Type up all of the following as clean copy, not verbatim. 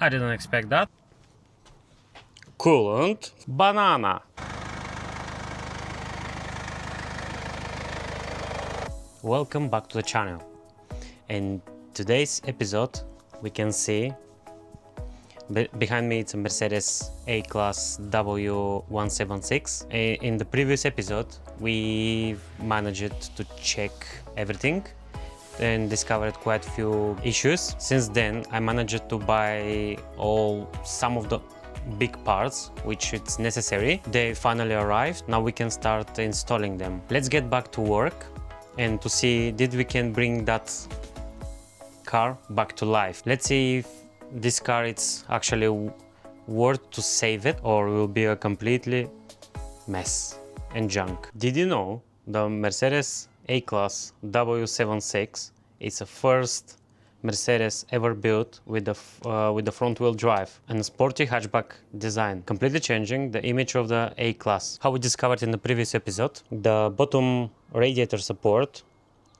I didn't expect that. Coolant banana. Welcome back to the channel. In today's episode we can see behind me it's a Mercedes A-Class W176. In the previous episode we managed to check everything and discovered quite a few issues. Since then I managed to buy some of the big parts which it's necessary. They finally arrived. Now we can start installing them. Let's get back to work and to see did we can bring that car back to life. Let's see if this car it's actually worth to save it or will be a completely mess and junk. Did you know the Mercedes A-Class W76 is the first Mercedes ever built with the front-wheel drive and a sporty hatchback design, completely changing the image of the A-Class. How we discovered in the previous episode, the bottom radiator support,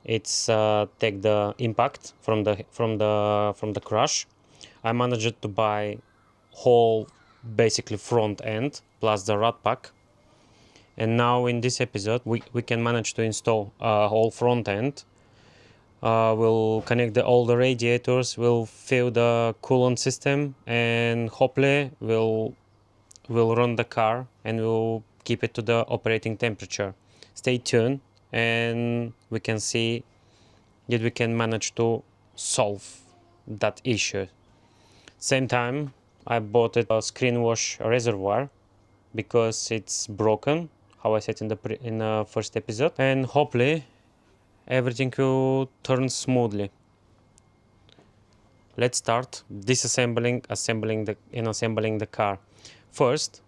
it's take the impact from the crash. I managed to buy whole basically front end plus the rod pack, and now in this episode we can manage to install a whole front end. We'll connect all the radiators, we'll fill the coolant system, and hopefully we'll run the car and we'll keep it to the operating temperature. Stay tuned and we can see that we can manage to solve that issue. Same time I bought a screen wash reservoir because it's broken, how I said in the first episode, and hopefully everything will turn smoothly. Let's start disassembling, assembling the car. First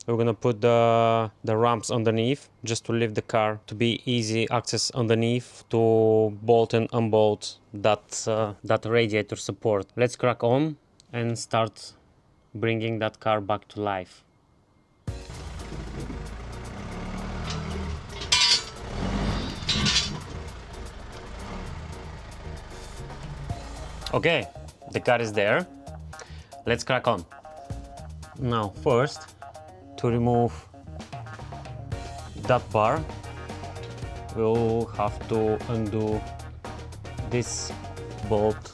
we're gonna put the ramps underneath just to lift the car, to be easy access underneath to bolt and unbolt that radiator support. Let's crack on and start bringing that car back to life. Okay, the car is there. Let's crack on. Now first, to remove that bar, we'll have to undo this bolt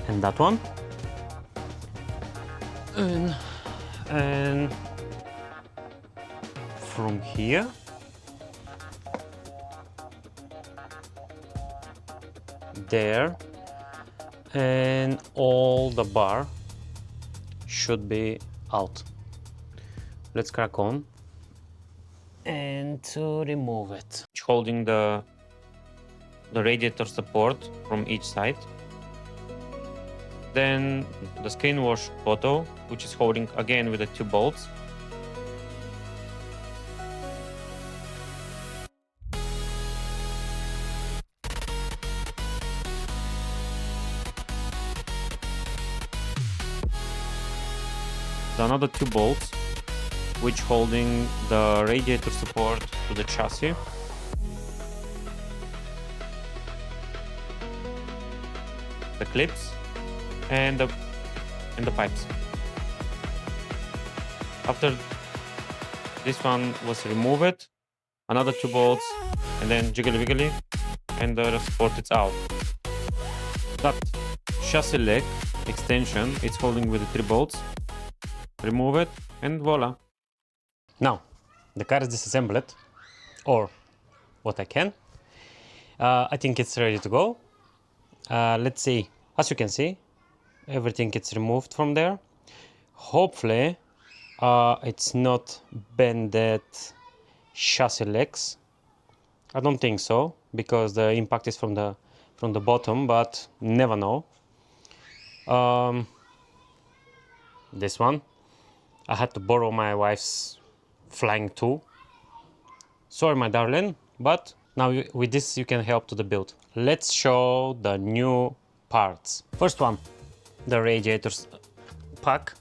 and that one, and from here there, and all the bar should be out. Let's crack on and to remove it, holding the radiator support from each side, then the screen wash bottle which is holding again with the two bolts, another two bolts which holding the radiator support to the chassis, the clips and the pipes. After this one was removed, another two bolts and then jiggly wiggly and the support is out. That chassis leg extension it's holding with the three bolts. Remove it and voila. Now the car is disassembled, or what I can. I think it's ready to go. Let's see. As you can see, everything gets removed from there. Hopefully it's not bended chassis legs. I don't think so because the impact is from the bottom, but never know. This one I had to borrow my wife's flying tool. Sorry my darling, but now with this you can help to the build. Let's show the new parts. First one, the radiators pack.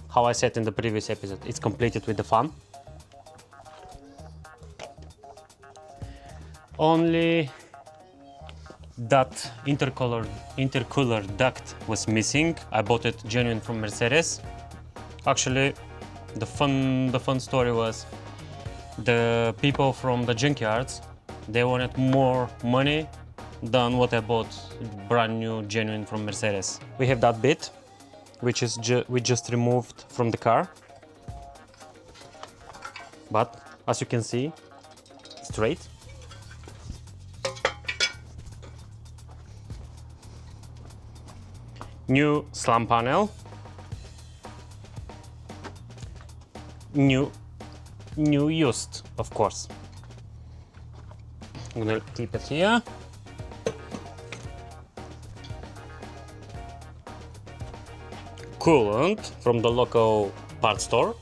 How I said in the previous episode, it's completed with the fan. Only that intercooler duct was missing. I bought it genuine from Mercedes. Actually, the fun story was the people from the junkyards, they wanted more money than what I bought brand new genuine from Mercedes. We have that bit, which is we just removed from the car, but as you can see, straight. New slam panel, new used, of course. I'm gonna keep it here. Coolant from the local parts store.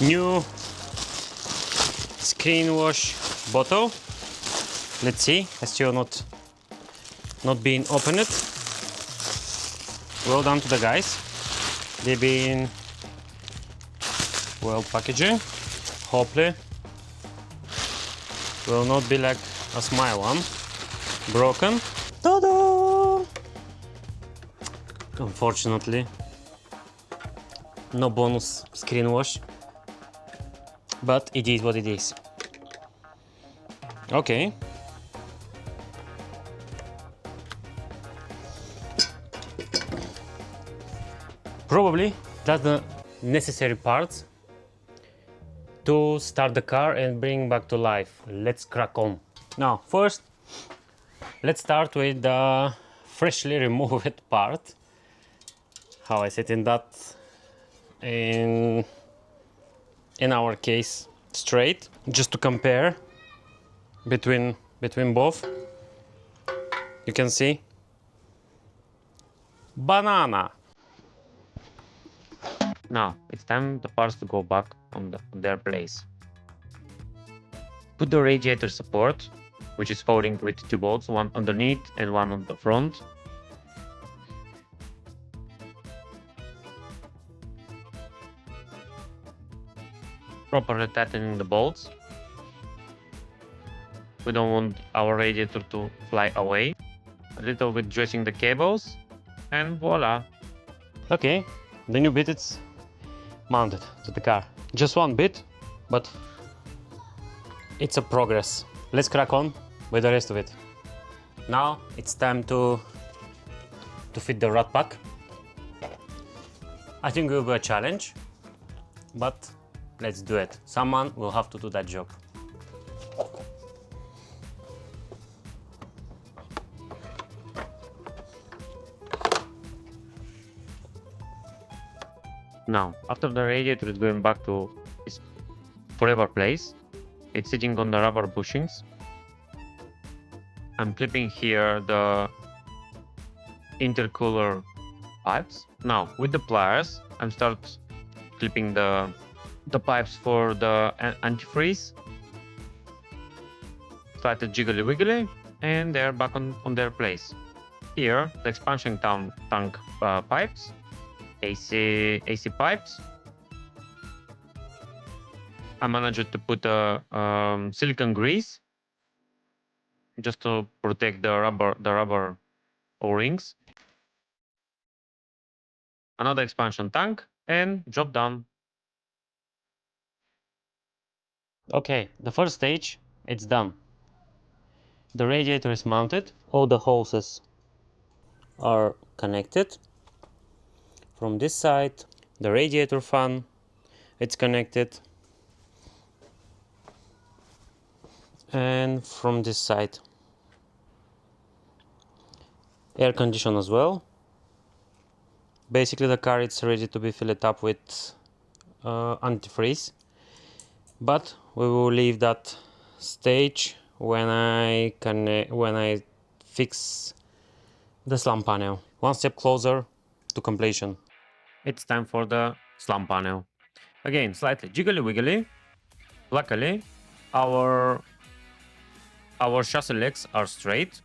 New screen wash bottle. Let's see, I still not being opened. Well done to the guys. They've been well packaging. Hopefully will not be like as my one, broken. Ta-da! Unfortunately, no bonus screen wash, but it is what it is. Okay. Probably that's the necessary parts to start the car and bring back to life. Let's crack on. Now, first, let's start with the freshly removed part. How I said in our case, straight, just to compare between both. You can see banana. Now it's time the parts to go back on their place. Put the radiator support, which is holding with 2 bolts, one underneath and one on the front. Properly tightening the bolts. We don't want our radiator to fly away. A little bit dressing the cables, and voila. Okay, the new bit is mounted to the car. Just one bit, but it's a progress. Let's crack on with the rest of it. Now it's time to fit the rod pack. I think it will be a challenge, but let's do it. Someone will have to do that job. Now, after the radiator is going back to its forever place, it's sitting on the rubber bushings. I'm clipping here the intercooler pipes. Now, with the pliers, I'm start clipping the pipes for the antifreeze. Slightly jiggly wiggly, and they're back on their place. Here, the expansion tank pipes. AC pipes. I managed to put a silicone grease just to protect the rubber O-rings. Another expansion tank and job done. Okay, the first stage, it's done. The radiator is mounted. All the hoses are connected. From this side, the radiator fan, it's connected. And from this side, air condition as well. Basically the car is ready to be filled up with antifreeze, but we will leave that stage when I fix the slam panel. One step closer to completion. It's time for the slam panel. Again, slightly jiggly wiggly. Luckily, our chassis legs are straight.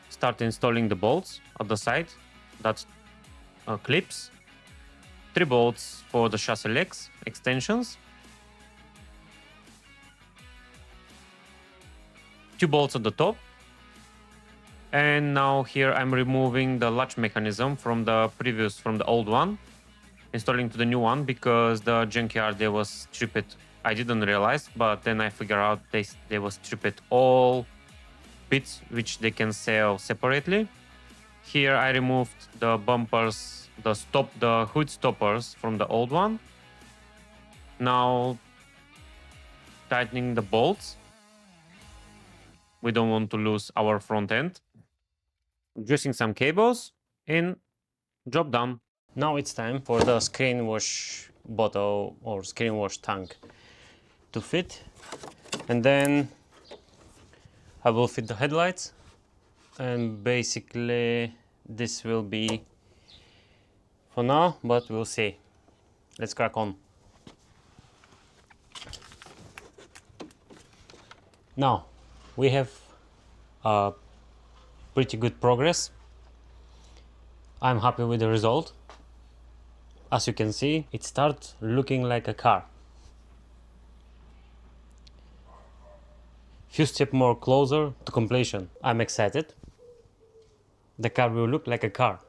Start installing the bolts at the side. That's clips. 3 bolts for the chassis legs extensions. two bolts at the top. And now here I'm removing the latch mechanism from the old one, installing to the new one, because the junkyard they was stripped. I didn't realize, but then I figured out they was stripped all bits which they can sell separately. Here I removed the bumpers, the hood stoppers from the old one. Now tightening the bolts. We don't want to lose our front end. Adjusting some cables and job done. Now it's time for the screen wash bottle or screen wash tank to fit, and then I will fit the headlights, and basically this will be for now, but we'll see. Let's crack on. Now we have pretty good progress. I'm happy with the result. As you can see, it starts looking like a car. Few steps more closer to completion. I'm excited. The car will look like a car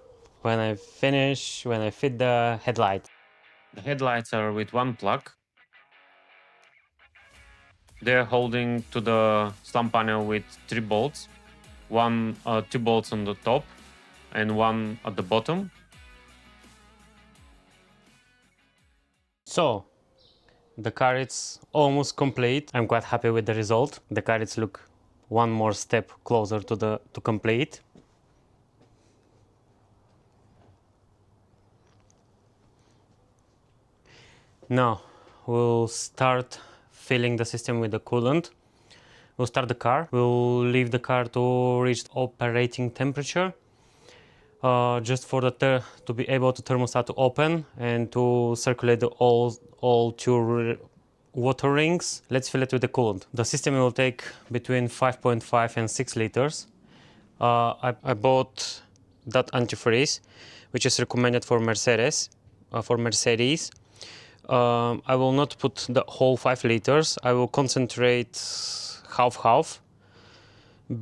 when I fit the headlight. The headlights are with one plug. They're holding to the slump panel with 3 bolts. Two bolts on the top and one at the bottom. So the car is almost complete. I'm quite happy with the result. The car is look one more step closer to complete. Now we'll start filling the system with the coolant. We'll start the car. We'll leave the car to reach operating temperature. Just for to be able to thermostat to open and to circulate all 2 water rings. Let's fill it with the coolant. The system will take between 5.5 and 6 liters. I bought that antifreeze, which is recommended for Mercedes. I will not put the whole 5 liters. I will concentrate half,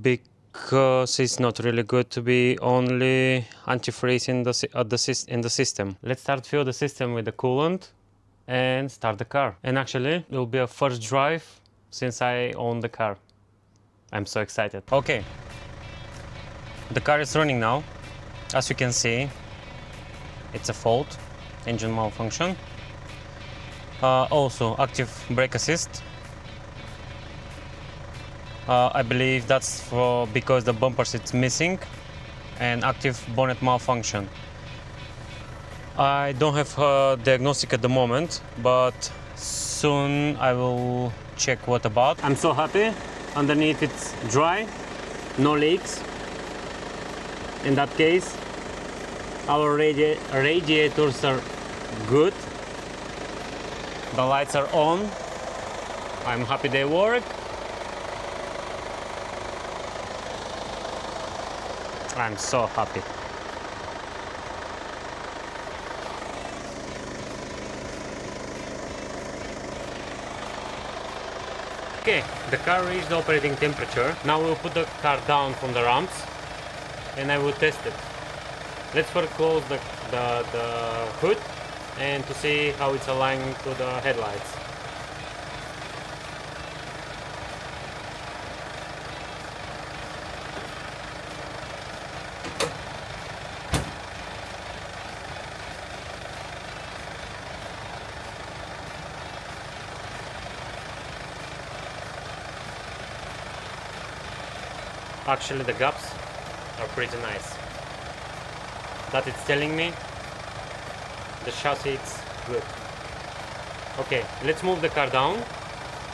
because it's not really good to be only antifreeze in the system. Let's start fill the system with the coolant and start the car. And actually, it will be a first drive since I own the car. I'm so excited. Okay, the car is running now. As you can see, it's a fault, engine malfunction. Also active brake assist. I believe that's because the bumpers it's missing, and active bonnet malfunction. I don't have a diagnostic at the moment, but soon I will check what about. I'm so happy. Underneath it's dry, no leaks. In that case, our radiators are good. The lights are on. I'm happy they work. I'm so happy. Okay, the car reached the operating temperature. Now we'll put the car down from the ramps and I will test it. Let's first close the hood and to see how it's aligned to the headlights. Actually, the gaps are pretty nice. That it's telling me the chassis is good. Okay, let's move the car down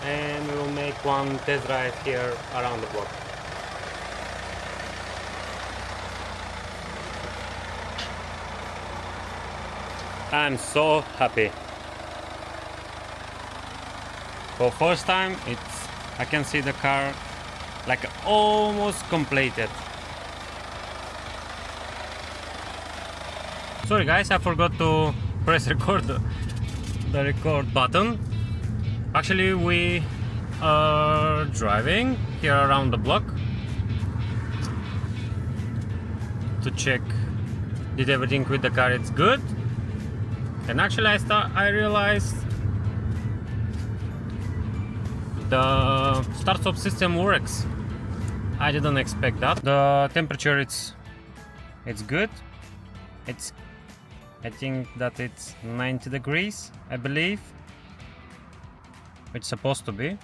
and we will make one test drive here around the block. I'm so happy. For first time, I can see the car like almost completed. Sorry guys, I forgot to press record the record button. Actually, we Driving here around the block to check did everything with the car it's good, and actually I realized the start-stop system works. I didn't expect that. The temperature it's good. I think that it's 90 degrees, I believe. It's supposed to be.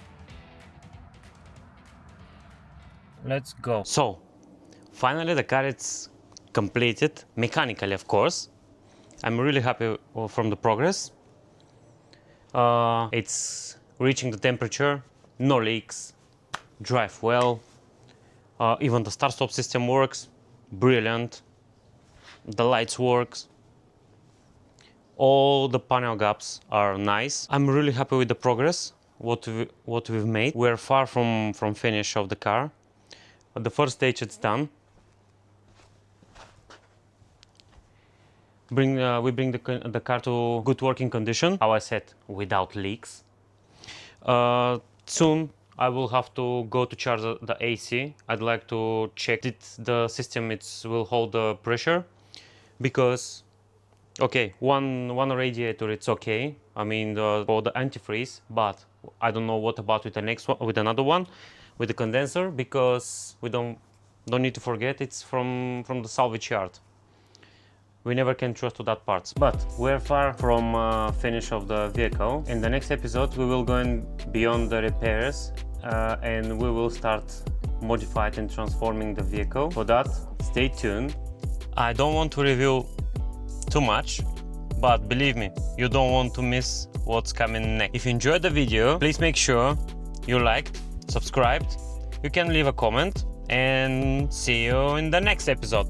Let's go. So, finally the car is completed, mechanically of course. I'm really happy from the progress. It's reaching the temperature, no leaks, drive well. Even the start-stop system works, brilliant. The lights works. All the panel gaps are nice. I'm really happy with the progress, what we've made. We're far from finish of the car. The first stage it's done. We bring the car to good working condition. How I said, without leaks. Soon I will have to go to charge the AC. I'd like to check that the system will hold the pressure, because okay, one radiator it's okay. I mean for the antifreeze, but I don't know what about with the next one, with another one, with the condenser, because we don't need to forget it's from the salvage yard. We never can trust to that part. But we're far from finish of the vehicle. In the next episode we will go beyond the repairs and we will start modifying and transforming the vehicle. For that, stay tuned. I don't want to review too much, but believe me, you don't want to miss what's coming next. If you enjoyed the video, please make sure you liked, subscribed, you can leave a comment, and see you in the next episode.